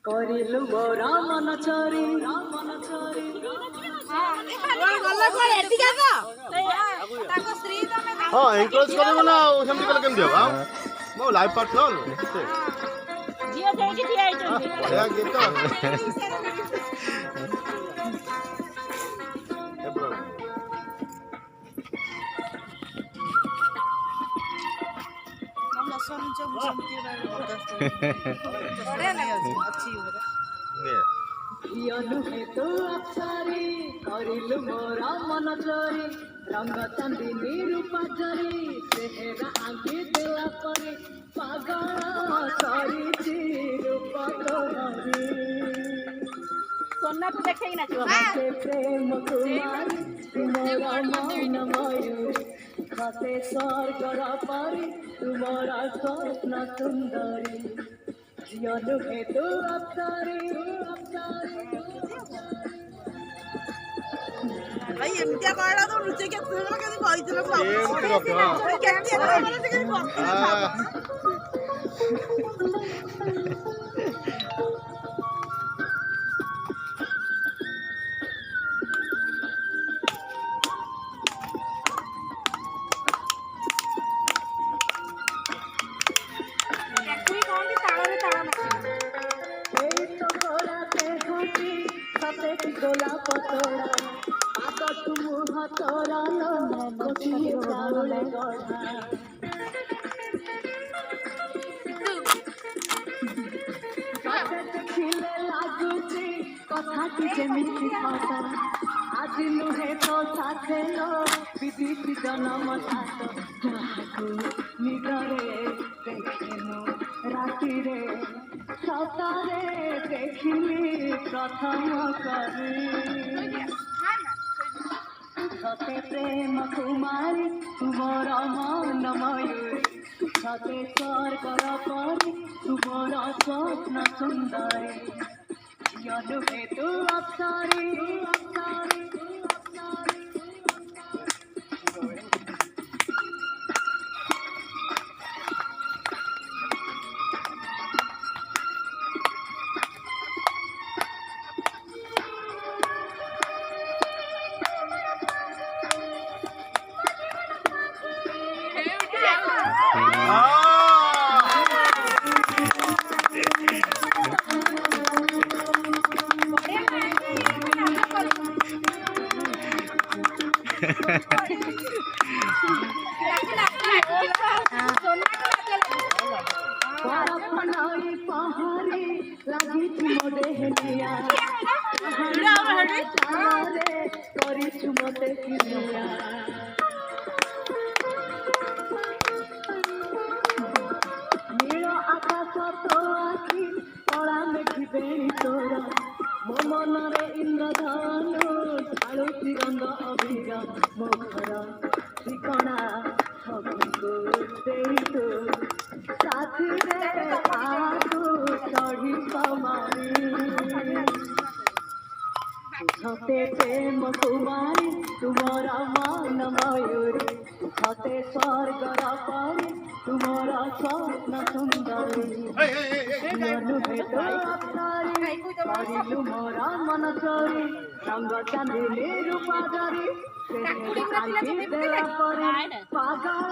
କରିଲୁ ମୋର ମନ ଚୋରି ହଁ ଏନକରେଜ କରିବ ନା ଆଉ ସେମିତି କଲେ କେମିତି ହବ ମୋ ଲାଇଫ ପାର୍ଟନର ଝିଅ ଯାଇକି ଠିଆ ହେଇଛନ୍ତି ବଢିଆ ଗୀତ ଝିଅ ନୁହେଁ ତୁ ଅପ୍ସରୀ କରିଲୁ ମୋର ମନ ଚୋରି ରଙ୍ଗ ଚାନ୍ଦିନୀ ରୂପା ଜରି ଚେହେରା ଆଙ୍କି ଦେଲା ପରି ପାଗଳ କରିଛି ରୂପ ତୋରି সোনাকে দেখেই নাচিব খাতে প্রেম কুমাରୀ ତୁମର ମନ ମୟୂରୀ ଖାତେ ସ୍ୱର୍ଗର ପରି ତୁମର ସ୍ୱପ୍ନ ସୁନ୍ଦରୀ ଝିଅ ନୁହେଁ ତୁ ଅପ୍ସରୀ ଭାଇ ଏମିତିଆ କହିଲା ତ ଲୁଚେଇକି ଆସିଥିଲା କେମିତି କହିଥିଲା গোলাপ তোড়া আদর মুহ তোড়ালো গোটিয়ে চাউলে গড়া দেখিলে লাগুছি কথাটি যেমিতি কথা আজি নুহে তো সাথে লো বিদিতি জনম সাথ যাহাକୁ ନିଦରେ ଦେଖିନୁ ରାତିରେ ସତରେ ଦେଖିଲି ପ୍ରଥମ କରି ସତେ ପ୍ରେମ କୁମାରୀ ତୁମର ମନ ମୟୂରୀ ସତେ ସ୍ୱର୍ଗର ପରି ତୁମର ସ୍ୱପ୍ନ ସୁନ୍ଦରୀ ଝିଅ ନୁହେଁ ତୁ ଅପ୍ସରୀ पहाड़ी लगी मोदे हेलिया करी मते किलिया नील आकाश तो आखि कला मेघी बेणी तोरा मो मनरे इंद्रधनु ढालुची गंध अभिगा मो घर ठिकଣା सबको देई तू साथी रे आगु चढ़ी कमारी सते प्रेम कुमारी तुमर मन मयूरी सते स्वर्गर परी तुमर स्वप्न सुंदरी करिलु मोर मन चोरी रंग चांदिनी रूपा जरी पागल